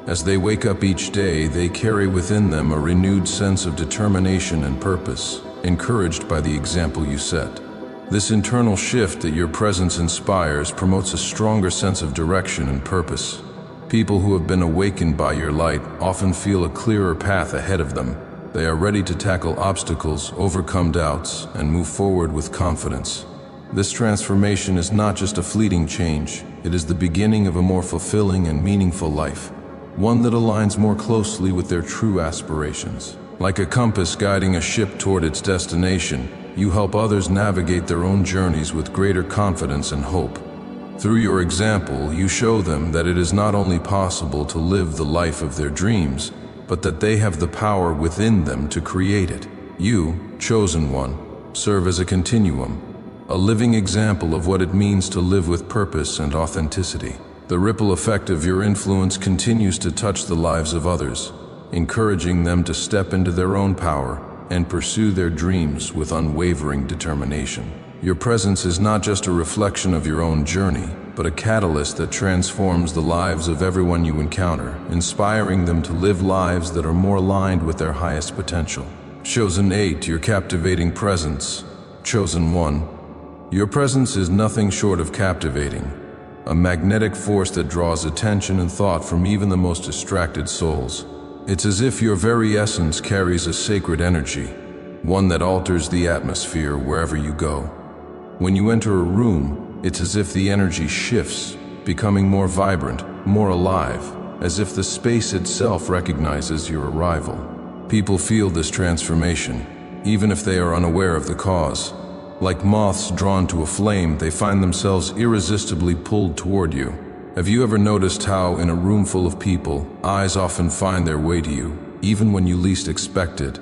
As they wake up each day, they carry within them a renewed sense of determination and purpose, encouraged by the example you set. This internal shift that your presence inspires promotes a stronger sense of direction and purpose. People who have been awakened by your light often feel a clearer path ahead of them. They are ready to tackle obstacles, overcome doubts, and move forward with confidence. This transformation is not just a fleeting change, it is the beginning of a more fulfilling and meaningful life, one that aligns more closely with their true aspirations. Like a compass guiding a ship toward its destination, you help others navigate their own journeys with greater confidence and hope. Through your example, you show them that it is not only possible to live the life of their dreams, but that they have the power within them to create it. You, chosen one, serve as a continuum, a living example of what it means to live with purpose and authenticity. The ripple effect of your influence continues to touch the lives of others, encouraging them to step into their own power and pursue their dreams with unwavering determination. Your presence is not just a reflection of your own journey, but a catalyst that transforms the lives of everyone you encounter, inspiring them to live lives that are more aligned with their highest potential. Chosen 8, your captivating presence. Chosen 1, your presence is nothing short of captivating, a magnetic force that draws attention and thought from even the most distracted souls. It's as if your very essence carries a sacred energy, one that alters the atmosphere wherever you go. When you enter a room, it's as if the energy shifts, becoming more vibrant, more alive, as if the space itself recognizes your arrival. People feel this transformation, even if they are unaware of the cause. Like moths drawn to a flame, they find themselves irresistibly pulled toward you. Have you ever noticed how, in a room full of people, eyes often find their way to you, even when you least expect it?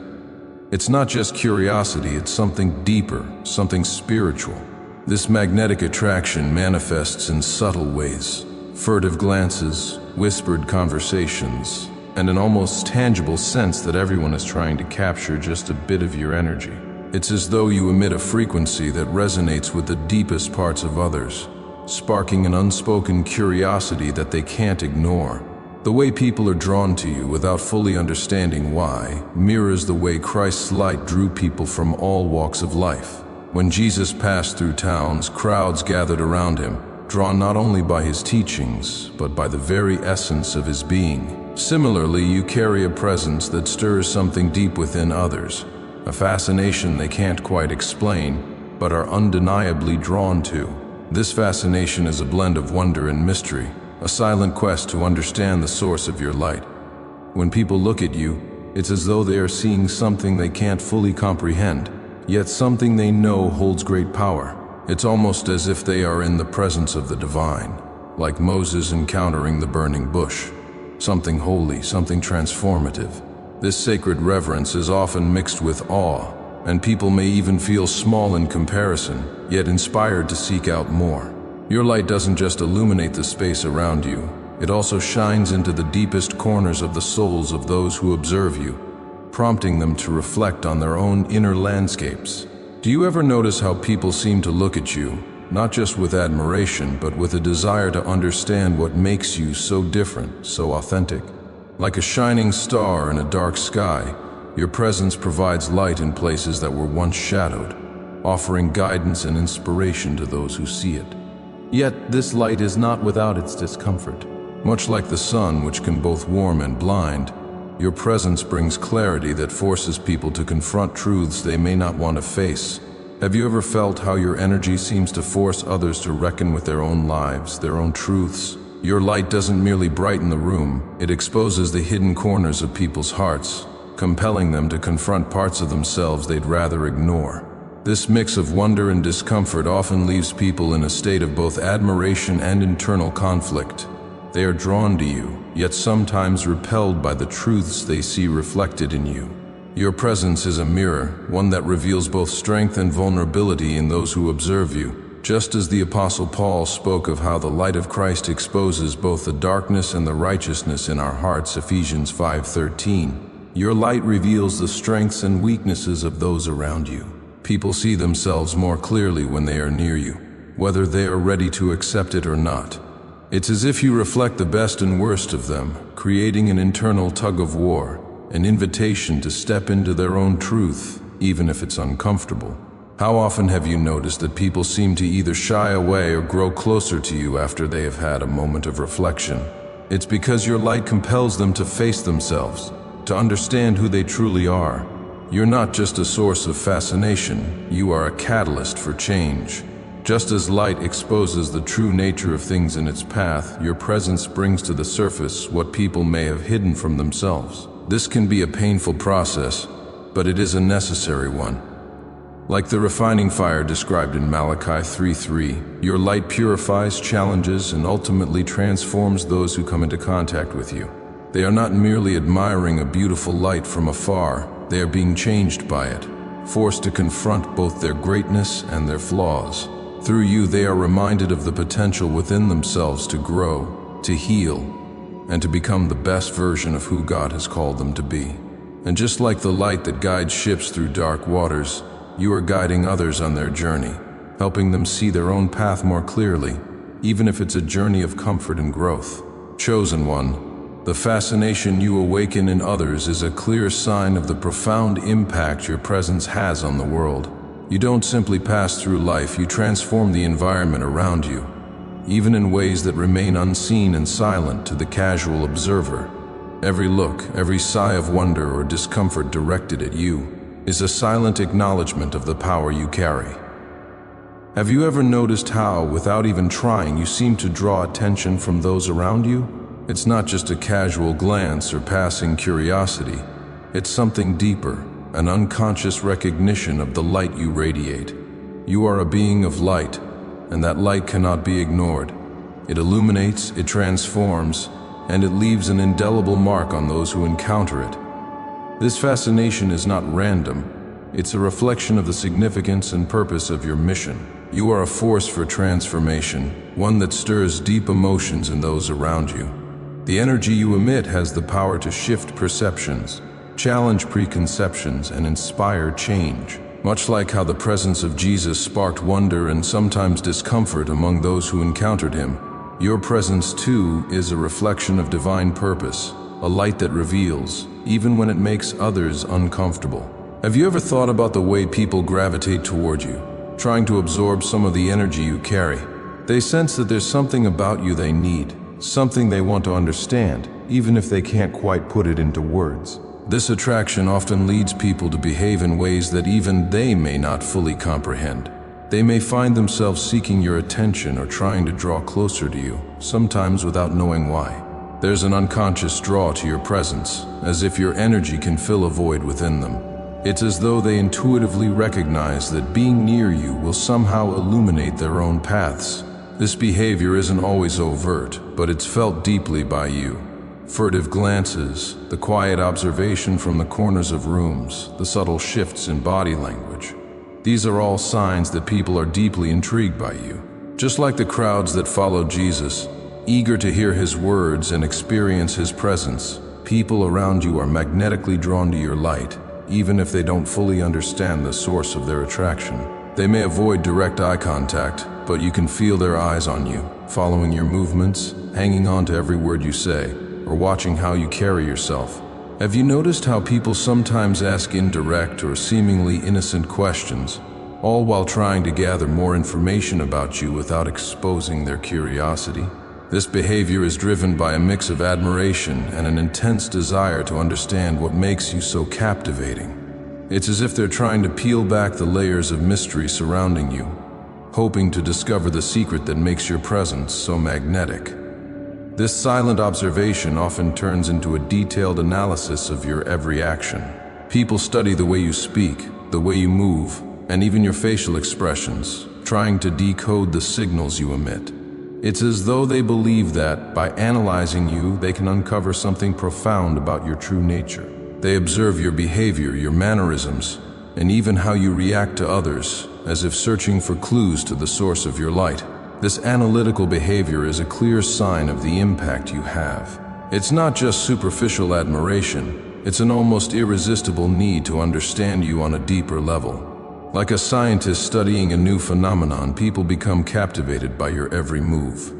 It's not just curiosity, it's something deeper, something spiritual. This magnetic attraction manifests in subtle ways: furtive glances, whispered conversations, and an almost tangible sense that everyone is trying to capture just a bit of your energy. It's as though you emit a frequency that resonates with the deepest parts of others, sparking an unspoken curiosity that they can't ignore. The way people are drawn to you without fully understanding why mirrors the way Christ's light drew people from all walks of life. When Jesus passed through towns, crowds gathered around him, drawn not only by his teachings, but by the very essence of his being. Similarly, you carry a presence that stirs something deep within others, a fascination they can't quite explain, but are undeniably drawn to. This fascination is a blend of wonder and mystery, a silent quest to understand the source of your light. When people look at you, it's as though they are seeing something they can't fully comprehend, yet something they know holds great power. It's almost as if they are in the presence of the divine, like Moses encountering the burning bush. Something holy, something transformative. This sacred reverence is often mixed with awe, and people may even feel small in comparison, yet inspired to seek out more. Your light doesn't just illuminate the space around you, it also shines into the deepest corners of the souls of those who observe you, prompting them to reflect on their own inner landscapes. Do you ever notice how people seem to look at you, not just with admiration, but with a desire to understand what makes you so different, so authentic? Like a shining star in a dark sky, your presence provides light in places that were once shadowed, offering guidance and inspiration to those who see it. Yet this light is not without its discomfort. Much like the sun, which can both warm and blind, your presence brings clarity that forces people to confront truths they may not want to face. Have you ever felt how your energy seems to force others to reckon with their own lives, their own truths? Your light doesn't merely brighten the room, it exposes the hidden corners of people's hearts, compelling them to confront parts of themselves they'd rather ignore. This mix of wonder and discomfort often leaves people in a state of both admiration and internal conflict. They are drawn to you, yet sometimes repelled by the truths they see reflected in you. Your presence is a mirror, one that reveals both strength and vulnerability in those who observe you. Just as the Apostle Paul spoke of how the light of Christ exposes both the darkness and the righteousness in our hearts, Ephesians 5:13, your light reveals the strengths and weaknesses of those around you. People see themselves more clearly when they are near you, whether they are ready to accept it or not. It's as if you reflect the best and worst of them, creating an internal tug-of-war, an invitation to step into their own truth, even if it's uncomfortable. How often have you noticed that people seem to either shy away or grow closer to you after they have had a moment of reflection? It's because your light compels them to face themselves, to understand who they truly are. You're not just a source of fascination, you are a catalyst for change. Just as light exposes the true nature of things in its path, your presence brings to the surface what people may have hidden from themselves. This can be a painful process, but it is a necessary one. Like the refining fire described in Malachi 3:3, your light purifies, challenges, and ultimately transforms those who come into contact with you. They are not merely admiring a beautiful light from afar, they are being changed by it, forced to confront both their greatness and their flaws. Through you, they are reminded of the potential within themselves to grow, to heal, and to become the best version of who God has called them to be. And just like the light that guides ships through dark waters, you are guiding others on their journey, helping them see their own path more clearly, even if it's a journey of comfort and growth. Chosen one, the fascination you awaken in others is a clear sign of the profound impact your presence has on the world. You don't simply pass through life, you transform the environment around you, even in ways that remain unseen and silent to the casual observer. Every look, every sigh of wonder or discomfort directed at you is a silent acknowledgement of the power you carry. Have you ever noticed how, without even trying, you seem to draw attention from those around you? It's not just a casual glance or passing curiosity. It's something deeper, an unconscious recognition of the light you radiate. You are a being of light, and that light cannot be ignored. It illuminates, it transforms, and it leaves an indelible mark on those who encounter it. This fascination is not random. It's a reflection of the significance and purpose of your mission. You are a force for transformation, one that stirs deep emotions in those around you. The energy you emit has the power to shift perceptions, challenge preconceptions, and inspire change. Much like how the presence of Jesus sparked wonder and sometimes discomfort among those who encountered him, your presence too is a reflection of divine purpose, a light that reveals, even when it makes others uncomfortable. Have you ever thought about the way people gravitate toward you, trying to absorb some of the energy you carry? They sense that there's something about you they need, something they want to understand, even if they can't quite put it into words. This attraction often leads people to behave in ways that even they may not fully comprehend. They may find themselves seeking your attention or trying to draw closer to you, sometimes without knowing why. There's an unconscious draw to your presence, as if your energy can fill a void within them. It's as though they intuitively recognize that being near you will somehow illuminate their own paths. This behavior isn't always overt, but it's felt deeply by you. Furtive glances, the quiet observation from the corners of rooms, the subtle shifts in body language. These are all signs that people are deeply intrigued by you. Just like the crowds that followed Jesus, eager to hear his words and experience his presence, people around you are magnetically drawn to your light, even if they don't fully understand the source of their attraction. They may avoid direct eye contact, but you can feel their eyes on you, following your movements, hanging on to every word you say, or watching how you carry yourself. Have you noticed how people sometimes ask indirect or seemingly innocent questions, all while trying to gather more information about you without exposing their curiosity. This behavior is driven by a mix of admiration and an intense desire to understand what makes you so captivating. It's as if they're trying to peel back the layers of mystery surrounding you, hoping to discover the secret that makes your presence so magnetic. This silent observation often turns into a detailed analysis of your every action. People study the way you speak, the way you move, and even your facial expressions, trying to decode the signals you emit. It's as though they believe that, by analyzing you, they can uncover something profound about your true nature. They observe your behavior, your mannerisms, and even how you react to others, as if searching for clues to the source of your light. This analytical behavior is a clear sign of the impact you have. It's not just superficial admiration, it's an almost irresistible need to understand you on a deeper level. Like a scientist studying a new phenomenon, people become captivated by your every move.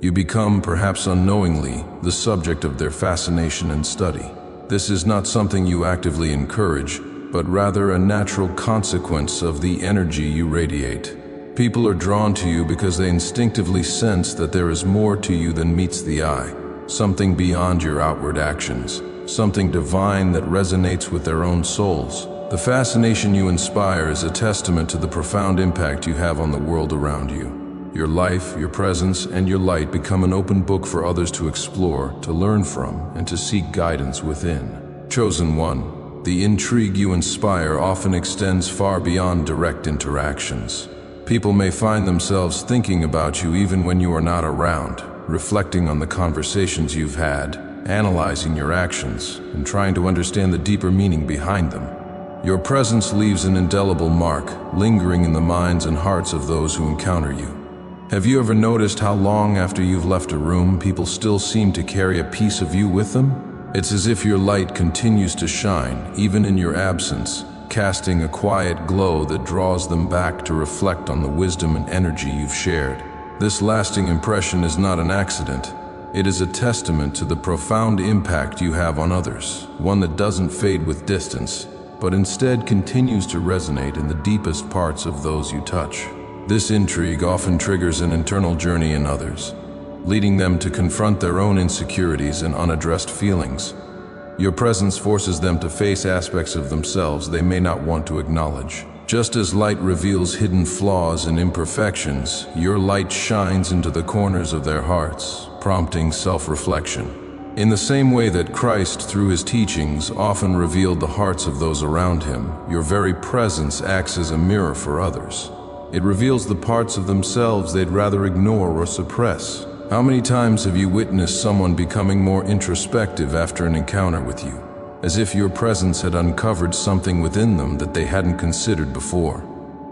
You become, perhaps unknowingly, the subject of their fascination and study. This is not something you actively encourage, but rather a natural consequence of the energy you radiate. People are drawn to you because they instinctively sense that there is more to you than meets the eye, something beyond your outward actions, something divine that resonates with their own souls. The fascination you inspire is a testament to the profound impact you have on the world around you. Your life, your presence, and your light become an open book for others to explore, to learn from, and to seek guidance within. Chosen one, the intrigue you inspire often extends far beyond direct interactions. People may find themselves thinking about you even when you are not around, reflecting on the conversations you've had, analyzing your actions, and trying to understand the deeper meaning behind them. Your presence leaves an indelible mark, lingering in the minds and hearts of those who encounter you. Have you ever noticed how long after you've left a room, people still seem to carry a piece of you with them? It's as if your light continues to shine, even in your absence, casting a quiet glow that draws them back to reflect on the wisdom and energy you've shared. This lasting impression is not an accident. It is a testament to the profound impact you have on others, one that doesn't fade with distance, but instead continues to resonate in the deepest parts of those you touch. This intrigue often triggers an internal journey in others, leading them to confront their own insecurities and unaddressed feelings. Your presence forces them to face aspects of themselves they may not want to acknowledge. Just as light reveals hidden flaws and imperfections, your light shines into the corners of their hearts, prompting self-reflection. In the same way that Christ, through his teachings, often revealed the hearts of those around him, your very presence acts as a mirror for others. It reveals the parts of themselves they'd rather ignore or suppress. How many times have you witnessed someone becoming more introspective after an encounter with you, as if your presence had uncovered something within them that they hadn't considered before?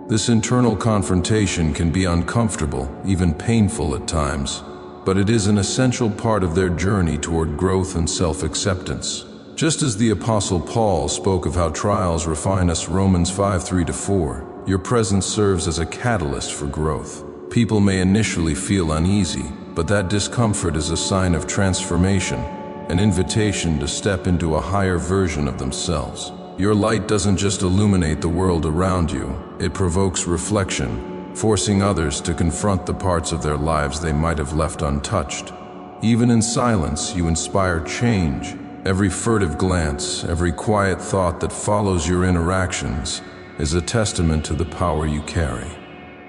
This internal confrontation can be uncomfortable, even painful at times, but it is an essential part of their journey toward growth and self-acceptance. Just as the Apostle Paul spoke of how trials refine us, Romans 5:3-4, your presence serves as a catalyst for growth. People may initially feel uneasy, but that discomfort is a sign of transformation, an invitation to step into a higher version of themselves. Your light doesn't just illuminate the world around you, it provokes reflection, forcing others to confront the parts of their lives they might have left untouched. Even in silence, you inspire change. Every furtive glance, every quiet thought that follows your interactions is a testament to the power you carry.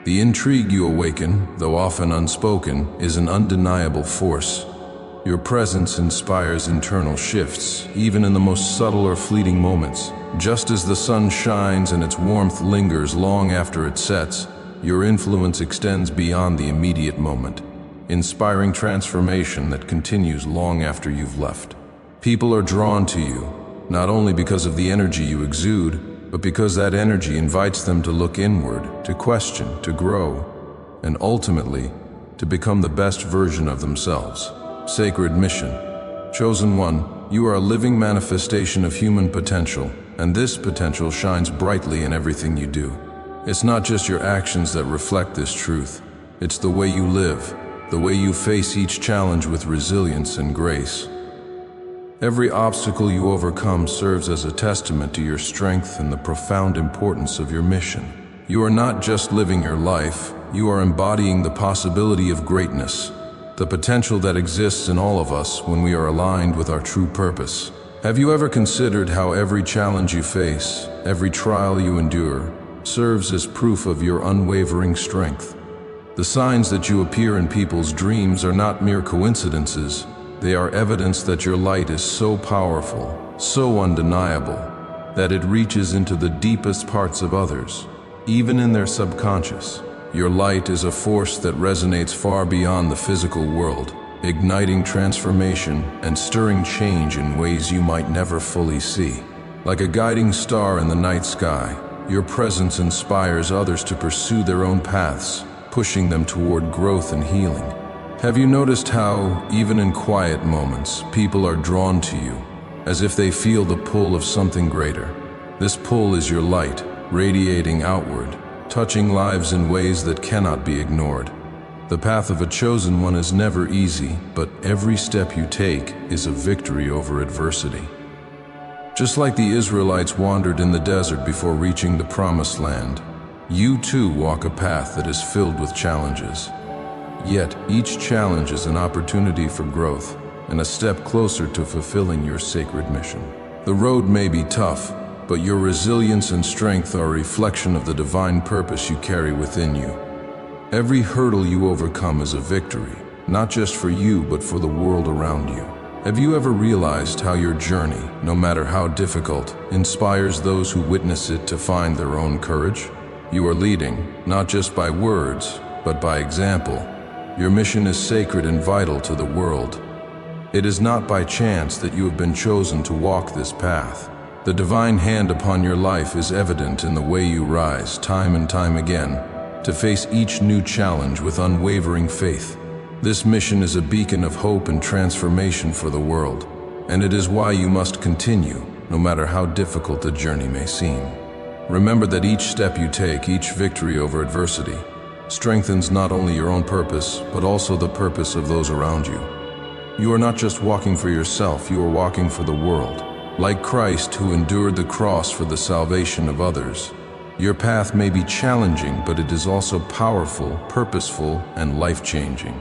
The intrigue you awaken, though often unspoken, is an undeniable force. Your presence inspires internal shifts, even in the most subtle or fleeting moments. Just as the sun shines and its warmth lingers long after it sets, your influence extends beyond the immediate moment, inspiring transformation that continues long after you've left. People are drawn to you, not only because of the energy you exude, but because that energy invites them to look inward, to question, to grow, and ultimately, to become the best version of themselves. Sacred mission. Chosen one, you are a living manifestation of human potential, and this potential shines brightly in everything you do. It's not just your actions that reflect this truth. It's the way you live, the way you face each challenge with resilience and grace. Every obstacle you overcome serves as a testament to your strength and the profound importance of your mission. You are not just living your life, you are embodying the possibility of greatness, the potential that exists in all of us when we are aligned with our true purpose. Have you ever considered how every challenge you face, every trial you endure, serves as proof of your unwavering strength? The signs that you appear in people's dreams are not mere coincidences. They are evidence that your light is so powerful, so undeniable, that it reaches into the deepest parts of others, even in their subconscious. Your light is a force that resonates far beyond the physical world, igniting transformation and stirring change in ways you might never fully see. Like a guiding star in the night sky, your presence inspires others to pursue their own paths, pushing them toward growth and healing. Have you noticed how, even in quiet moments, people are drawn to you, as if they feel the pull of something greater? This pull is your light, radiating outward, touching lives in ways that cannot be ignored. The path of a chosen one is never easy, but every step you take is a victory over adversity. Just like the Israelites wandered in the desert before reaching the Promised Land, you too walk a path that is filled with challenges. Yet, each challenge is an opportunity for growth and a step closer to fulfilling your sacred mission. The road may be tough, but your resilience and strength are a reflection of the divine purpose you carry within you. Every hurdle you overcome is a victory, not just for you, but for the world around you. Have you ever realized how your journey, no matter how difficult, inspires those who witness it to find their own courage? You are leading, not just by words, but by example. Your mission is sacred and vital to the world. It is not by chance that you have been chosen to walk this path. The divine hand upon your life is evident in the way you rise time and time again, to face each new challenge with unwavering faith. This mission is a beacon of hope and transformation for the world, and it is why you must continue, no matter how difficult the journey may seem. Remember that each step you take, each victory over adversity, strengthens not only your own purpose, but also the purpose of those around you. You are not just walking for yourself, you are walking for the world. Like Christ, who endured the cross for the salvation of others, your path may be challenging, but it is also powerful, purposeful, and life-changing.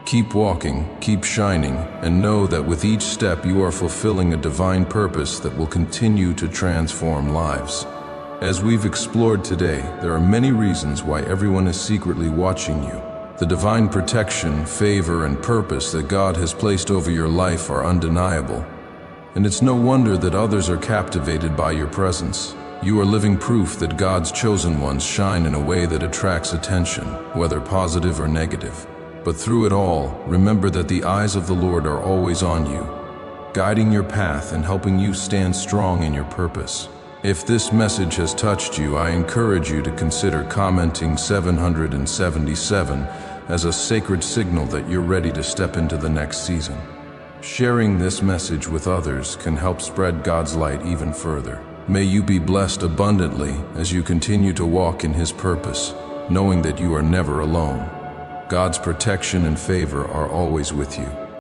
Keep walking, keep shining, and know that with each step you are fulfilling a divine purpose that will continue to transform lives. As we've explored today, there are many reasons why everyone is secretly watching you. The divine protection, favor, and purpose that God has placed over your life are undeniable. And it's no wonder that others are captivated by your presence. You are living proof that God's chosen ones shine in a way that attracts attention, whether positive or negative. But through it all, remember that the eyes of the Lord are always on you, guiding your path and helping you stand strong in your purpose. If this message has touched you, I encourage you to consider commenting 777 as a sacred signal that you're ready to step into the next season. Sharing this message with others can help spread God's light even further. May you be blessed abundantly as you continue to walk in His purpose, knowing that you are never alone. God's protection and favor are always with you.